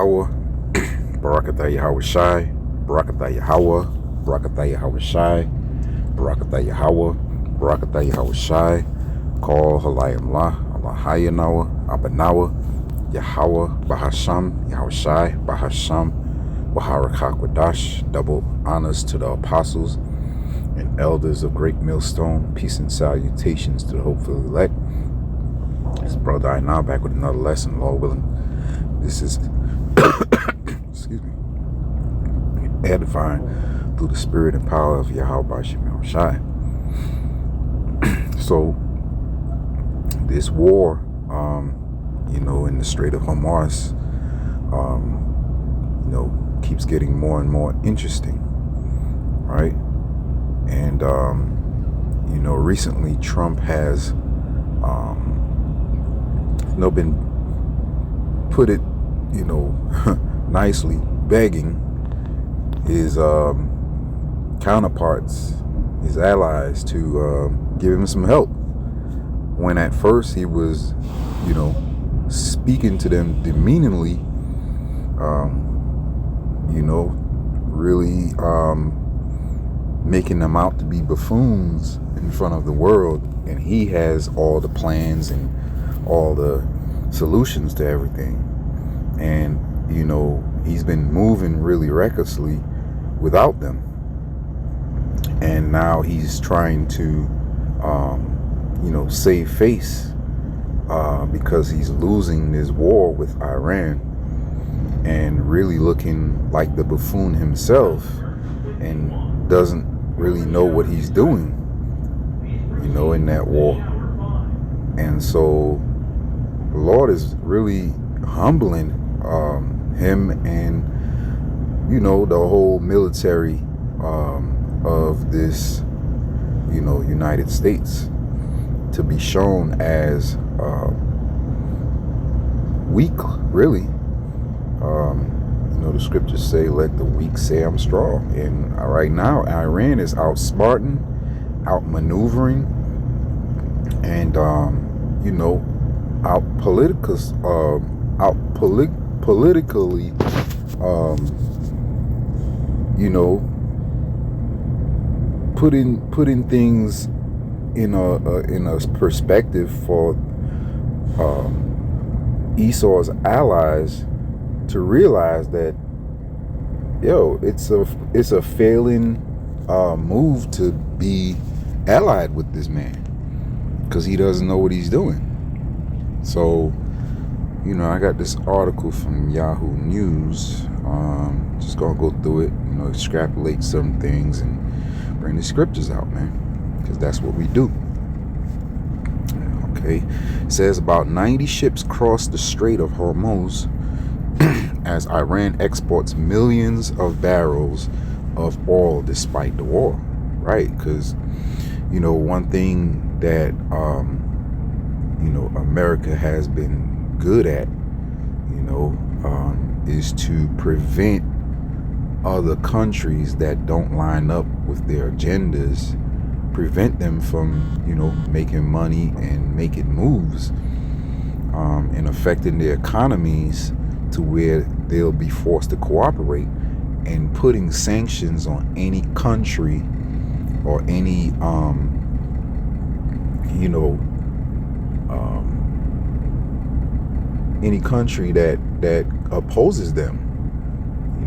Yahweh, Barakatah Yahweh Shai, Barakatah Yahweh, Barakatah Yahweh Shai, Barakatah Yahweh, Barakatah Yahweh Shai, Call Halayim La, Allahayanawa, Abanawa, Yahweh, Bahasham, Yahweh Shai, Bahasham, Baharakak Wadash, double honors to the apostles and elders of Great Millstone, peace and salutations to the hopeful elect. It's Brother I now back with another lesson, Lord willing. This is excuse me, edifying through the spirit and power of Yahweh Bashim Shai. So this war, in the Strait of Hormuz, keeps getting more and more interesting, right? And recently Trump has been put it nicely begging his counterparts, his allies, to give him some help, when at first he was speaking to them demeaningly, really making them out to be buffoons in front of the world, and he has all the plans and all the solutions to everything. And he's been moving really recklessly without them, and now he's trying to save face because he's losing this war with Iran and really looking like the buffoon himself, and doesn't really know what he's doing in that war. And so the Lord is really humbling him and the whole military of this United States, to be shown as weak, really. The scriptures say, let the weak say I'm strong. And right now Iran is outsmarting, outmaneuvering, and politically putting things in a perspective for Esau's allies to realize that it's a failing move to be allied with this man, because he doesn't know what he's doing. So I got this article from Yahoo News. Just gonna go through it, extrapolate some things and bring the scriptures out, man, because that's what we do. Okay, it says about 90 ships crossed the Strait of Hormuz as Iran exports millions of barrels of oil despite the war, right? Because one thing that America has been good at is to prevent other countries that don't line up with their agendas, prevent them from making money and making moves, and affecting their economies to where they'll be forced to cooperate, and putting sanctions on any country or any any country that opposes them,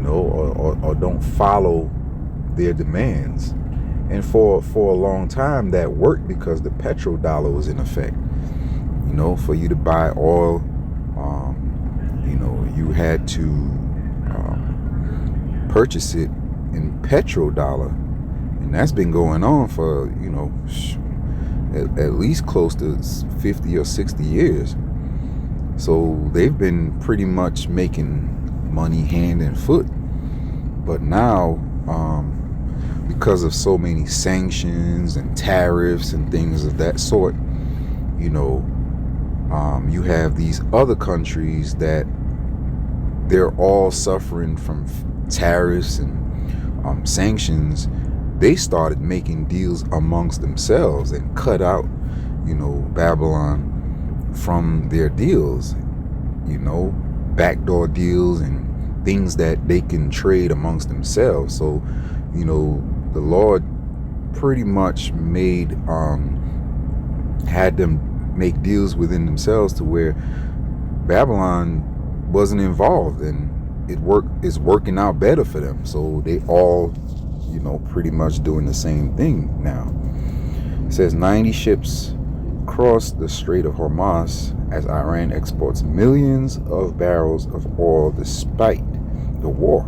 or don't follow their demands. And for a long time that worked, because the petrodollar was in effect. For you to buy oil, you had to purchase it in petrodollar, and that's been going on for at least close to 50 or 60 years. So they've been pretty much making money hand and foot. But now, because of so many sanctions and tariffs and things of that sort, you have these other countries that they're all suffering from tariffs and sanctions. They started making deals amongst themselves and cut out, Babylon from their deals, backdoor deals, and things that they can trade amongst themselves. So, the Lord pretty much had them make deals within themselves to where Babylon wasn't involved, and it's working out better for them. So they all, pretty much doing the same thing now. It says 90 ships crossed the Strait of Hormuz as Iran exports millions of barrels of oil despite the war.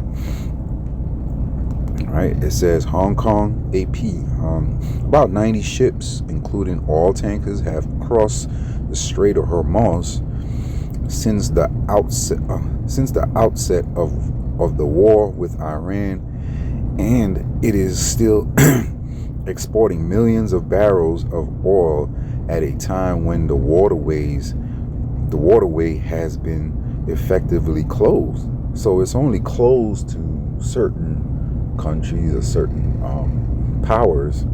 All right, it says Hong Kong AP. About 90 ships, including oil tankers, have crossed the Strait of Hormuz since the outset of the war with Iran, and it is still exporting millions of barrels of oil at a time when the waterway has been effectively closed. So it's only closed to certain countries or certain powers,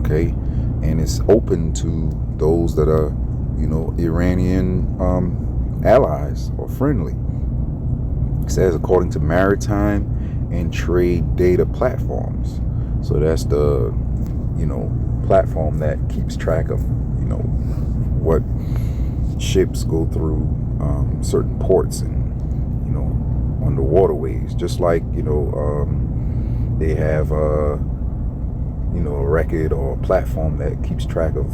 okay, and it's open to those that are, Iranian allies or friendly. It says according to maritime and trade data platforms. So that's the, platform that keeps track of, what ships go through certain ports and, on the waterways. Just like, they have, a record or a platform that keeps track of,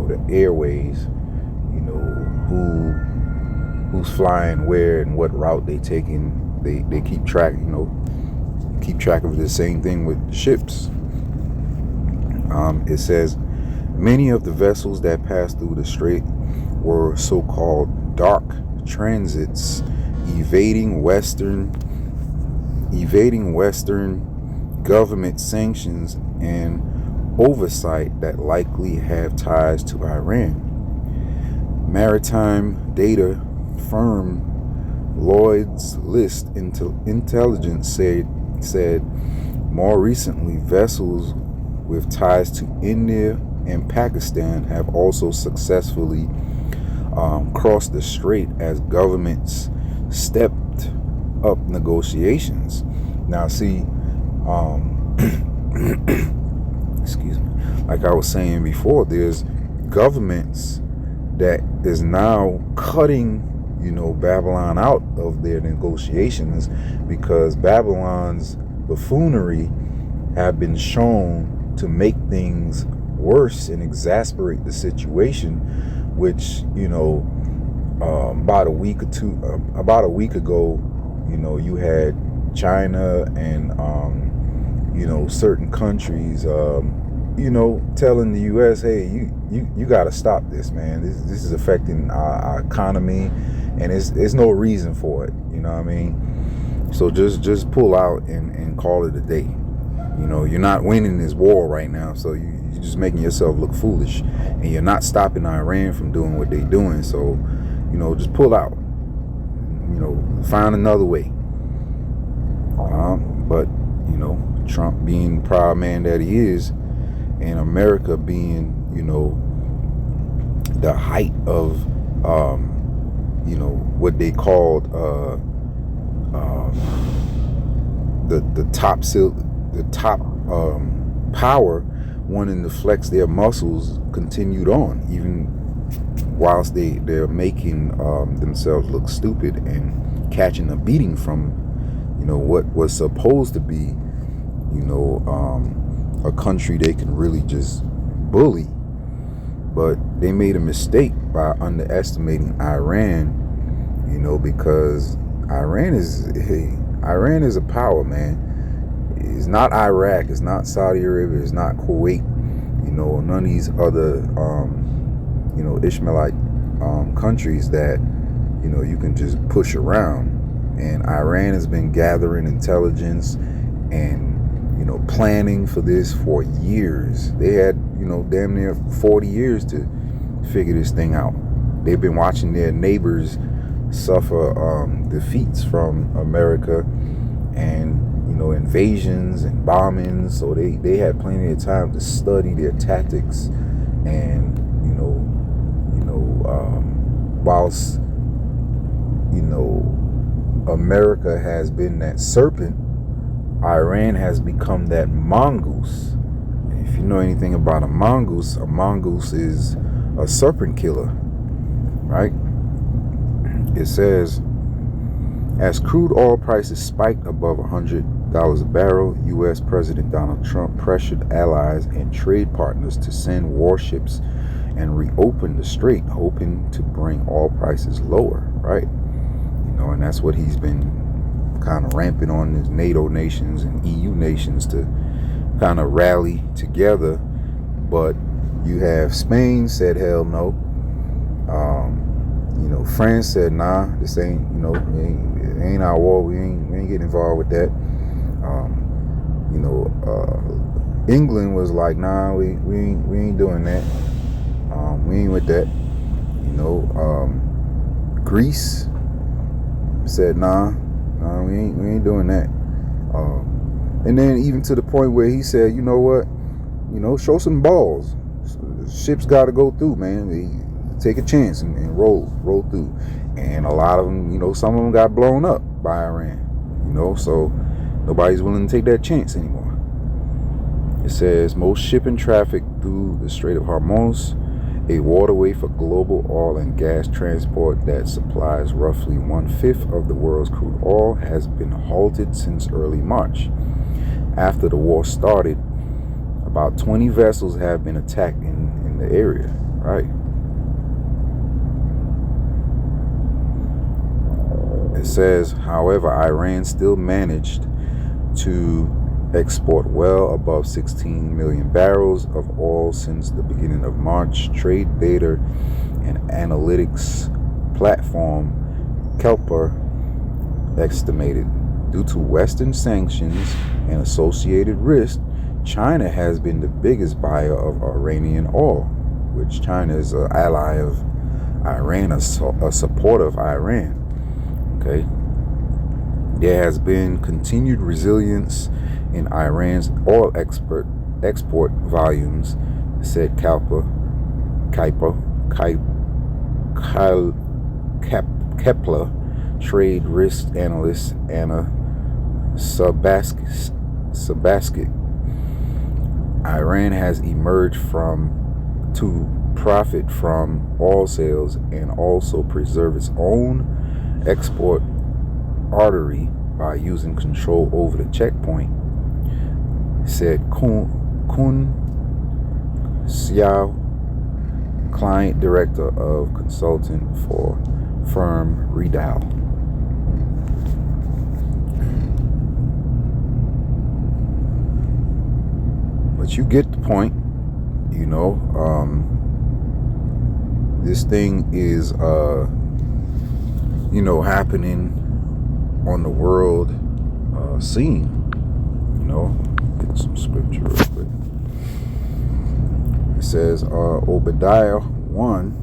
the airways, who's flying where and what route they taking. They keep track, keep track of the same thing with ships. It says many of the vessels that passed through the strait were so-called dark transits, evading Western government sanctions and oversight that likely have ties to Iran. Maritime data firm Lloyd's List Intelligence said more recently vessels with ties to India and Pakistan have also successfully crossed the strait as governments stepped up negotiations. Now, see, excuse me, like I was saying before, there's governments that is now cutting, Babylon out of their negotiations because Babylon's buffoonery have been shown to make things worse and exasperate the situation, which, about a week ago, you had China and, certain countries, telling the U.S., hey, you got to stop this, man. This is affecting our economy, and there's no reason for it. You know what I mean? So just pull out and call it a day. You're not winning this war right now, so you're just making yourself look foolish, and you're not stopping Iran from doing what they're doing. So, just pull out. Find another way. But Trump being the proud man that he is, and America being, the height of, what they called the top power, wanting to flex their muscles, continued on, even whilst they're making themselves look stupid and catching a beating from, what was supposed to be, a country they can really just bully. But they made a mistake by underestimating Iran, because Iran is a power, man. It's not Iraq, it's not Saudi Arabia, it's not Kuwait, none of these other, Ishmaelite countries that, you can just push around. And Iran has been gathering intelligence and, planning for this for years. They had, damn near 40 years to figure this thing out. They've been watching their neighbors suffer defeats from America and, invasions and bombings. So they had plenty of time to study their tactics and, whilst, America has been that serpent, Iran has become that mongoose. If you know anything about a mongoose is a serpent killer, right? It says, as crude oil prices spiked above $100 a barrel, U.S. President Donald Trump pressured allies and trade partners to send warships and reopen the Strait, hoping to bring oil prices lower, right? You know, and that's what he's been kind of ramping on his NATO nations and EU nations to kind of rally together. But you have Spain said hell no. You know, France said nah, this ain't, you know, it ain't our war, we ain't getting involved with that. You know, England was like, nah, we ain't doing that. We ain't with that. You know, Greece said nah, we ain't doing that. And then even to the point where he said, you know what, you know, show some balls. Ships got to go through, man. Take a chance and roll through. And a lot of them, you know, some of them got blown up by Iran. You know, so nobody's willing to take that chance anymore. It says most shipping traffic through the Strait of Hormuz, a waterway for global oil and gas transport that supplies roughly 1/5 of the world's crude oil, has been halted since early March. After the war started, about 20 vessels have been attacked in the area, right? It says, however, Iran still managed to export well above 16 million barrels of oil since the beginning of March. Trade data and analytics platform Kelper estimated, due to Western sanctions and associated risk, China has been the biggest buyer of Iranian oil, which China is an ally of Iran, a supporter of Iran. Okay. There has been continued resilience in Iran's oil export volumes, said Kepler trade risk analyst Anna Sabasket. Iran has emerged to profit from oil sales and also preserve its own export artery by using control over the checkpoint, said Kun Xiao, client director of consulting for firm Redow. But you get the point, you know. This thing is you know, happening on the world scene. You know, get some scripture real quick. It says Obadiah 1,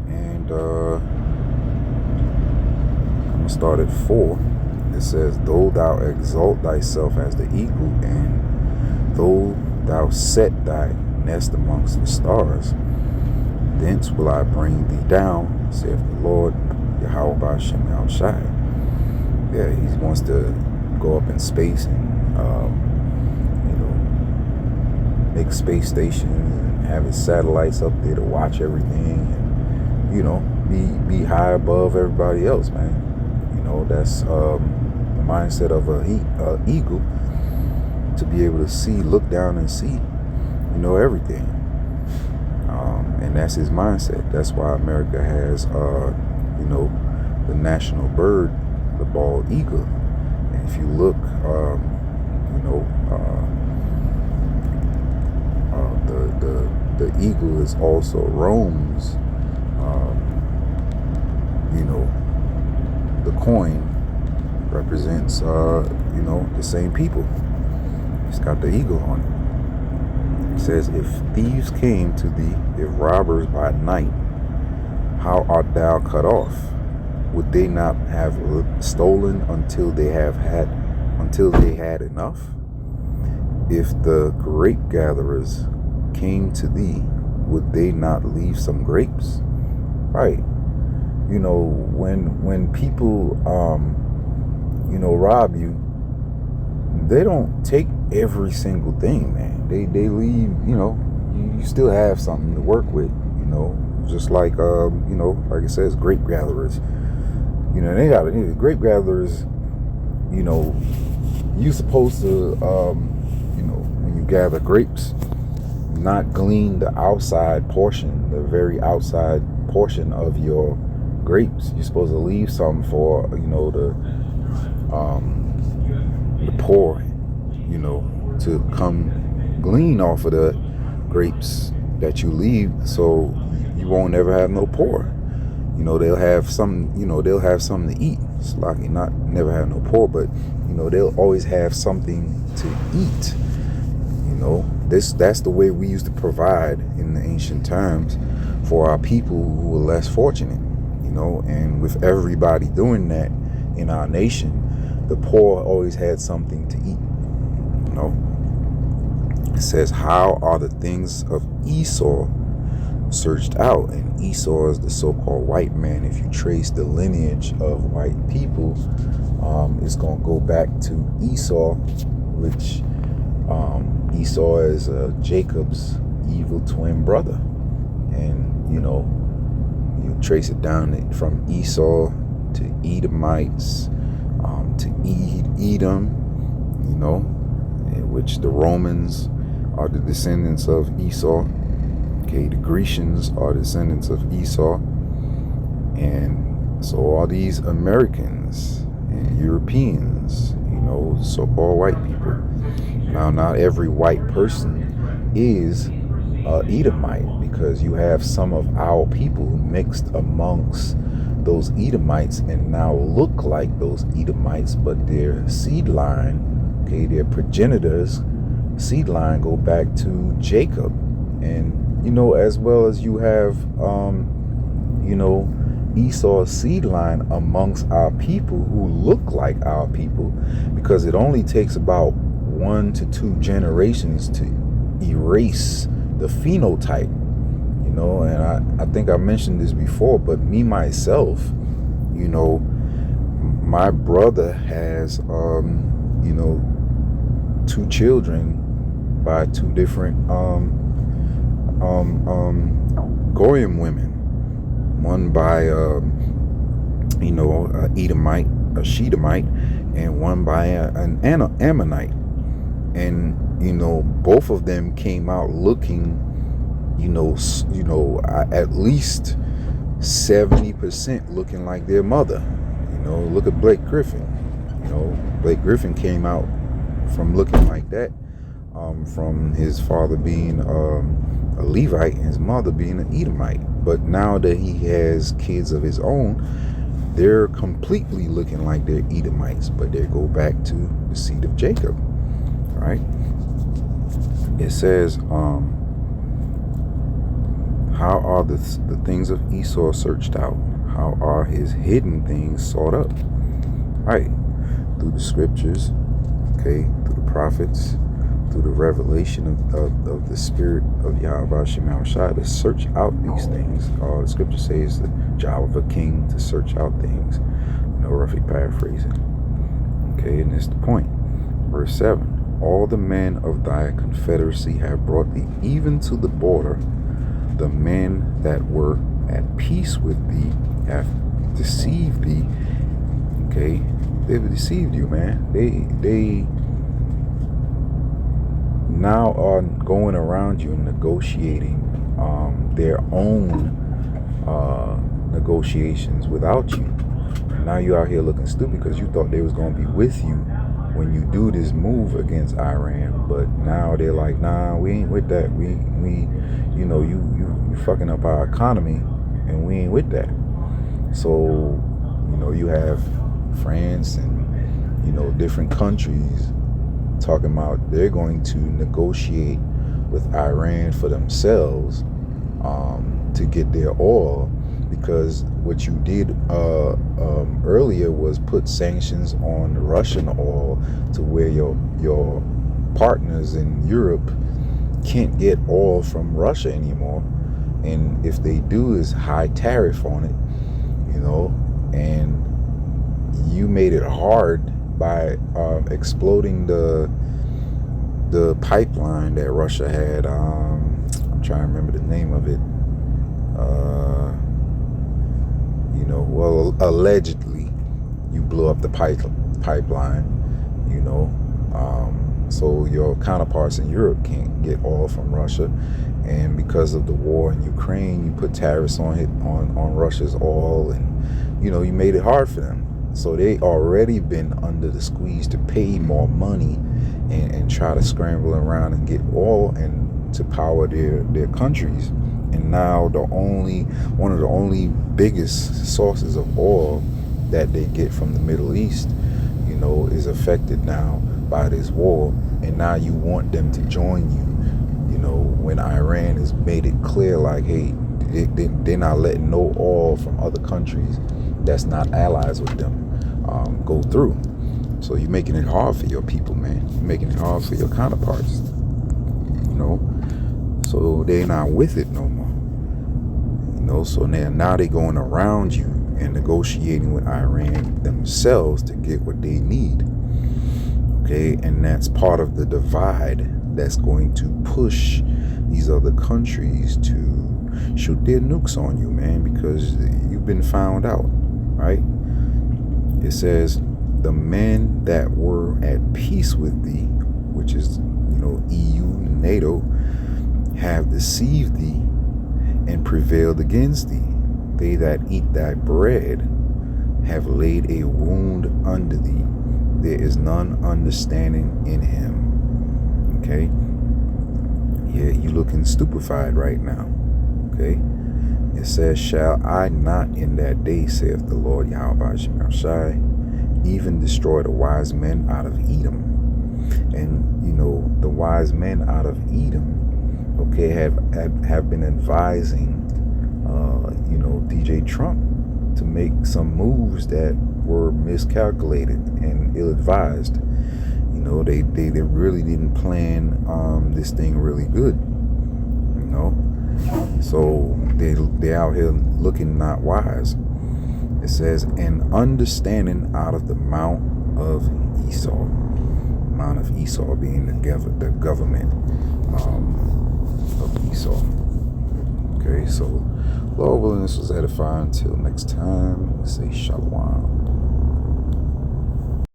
and I'm gonna start at 4. It says, though thou exalt thyself as the eagle, and though thou set thy nest amongst the stars, thence will I bring thee down, saith the Lord, Yahweh B'Shem Shai. Yeah, he wants to go up in space and, you know, make space stations and have his satellites up there to watch everything, and, you know, be high above everybody else, man. You know, that's the mindset of a eagle, to be able to see, look down and see, you know, everything. And that's his mindset. That's why America has, you know, the national bird, the bald eagle. And if you look, you know, the eagle is also roams. You know, the coin represents, you know, the same people. It's got the eagle on it. It says, if thieves came to thee, if robbers by night, how art thou cut off? Would they not have stolen until they had enough? If the grape gatherers came to thee, would they not leave some grapes? Right. when people rob you, they don't take every single thing, man. They leave, you still have something to work with, just like like it says, grape gatherers. They got grape gatherers. You supposed to when you gather grapes, not glean the outside portion, the very outside portion of your grapes. You're supposed to leave some for the poor, to come glean off of the grapes that you leave, so you won't ever have no poor. They'll have some, they'll have something to eat. It's like not never have no poor, but they'll always have something to eat. That's the way we used to provide in the ancient times for our people who were less fortunate. And with everybody doing that in our nation, the poor always had something to eat. It says, how are the things of Esau searched out? And Esau is the so-called white man. If you trace the lineage of white people, it's going to go back to Esau, which Esau is Jacob's evil twin brother. And you trace it down from Esau to Edomites, to Edom, in which the Romans are the descendants of Esau. Okay, the Grecians are descendants of Esau. And so are these Americans and Europeans, so-called white people. Now, not every white person is Edomite, because you have some of our people mixed amongst those Edomites and now look like those Edomites, but their seed line, their progenitors' seed line go back to Jacob. And as well as you have Esau's seed line amongst our people who look like our people, because it only takes about 1 to 2 generations to erase the phenotype, and I think I mentioned this before, but me myself, my brother has 2 children by 2 different Goyim women. One by a Edomite, a Shedemite, and one by an Ammonite. And both of them came out looking at least 70% looking like their mother. Look at Blake Griffin. Blake Griffin came out from looking like that, from his father being a Levite and his mother being an Edomite. But now that he has kids of his own, they're completely looking like they're Edomites, but they go back to the seed of Jacob. Right? It says, how are the things of Esau searched out? How are his hidden things sought up? Right? Through the scriptures, through the prophets, through the revelation of the spirit of Yahweh Shema Shai to search out these things. The scripture says the job of a king to search out things. Roughly paraphrasing. And that's the point. Verse 7. All the men of thy confederacy have brought thee even to the border. The men that were at peace with thee have deceived thee. They've deceived you, man. They now are going around you and negotiating their own negotiations without you. Now you out here looking stupid because you thought they was going to be with you when you do this move against Iran, but now they're like, nah, we ain't with that. We you fucking up our economy, and we ain't with that. So, you have France and different countries talking about they're going to negotiate with Iran for themselves to get their oil, because what you did earlier was put sanctions on Russian oil to where your partners in Europe can't get oil from Russia anymore, and if they do, is high tariff on it. you know, and you made it hard by exploding the pipeline that Russia had. I'm trying to remember the name of it. You know, well, allegedly, you blew up the pipeline. You know, so your counterparts in Europe can't get oil from Russia, and because of the war in Ukraine, you put tariffs on it on Russia's oil, and you know, you made it hard for them. So they already been under the squeeze to pay more money and try to scramble around and get oil and to power their countries. And now one of the only biggest sources of oil that they get from the Middle East, you know, is affected now by this war. And now you want them to join you, you know, when Iran has made it clear, like, hey, they're not letting no oil from other countries that's not allies with them go through. So you're making it hard for your people, man. You're making it hard for your counterparts, you know. So they're not with it no more, you know. So now they're going around you and negotiating with Iran themselves to get what they need. Okay, and that's part of the divide that's going to push these other countries to shoot their nukes on you, man, because you've been found out, right? It says, the men that were at peace with thee, which is, you know, EU and NATO, have deceived thee and prevailed against thee. They that eat thy bread have laid a wound under thee. There is none understanding in him. Okay? Yeah, you looking stupefied right now. Okay? It says, shall I not in that day, saith the Lord Yahweh Shai, even destroy the wise men out of Edom. And, you know, the wise men out of Edom, okay, have been advising, you know, DJ Trump to make some moves that were miscalculated and ill-advised. You know, they really didn't plan this thing really good, you know. So they out here looking not wise. It says, and understanding out of the mount of Esau. Mount of Esau being the government of Esau. Okay, so Lord willing, this was edifying. Until next time, say shalom.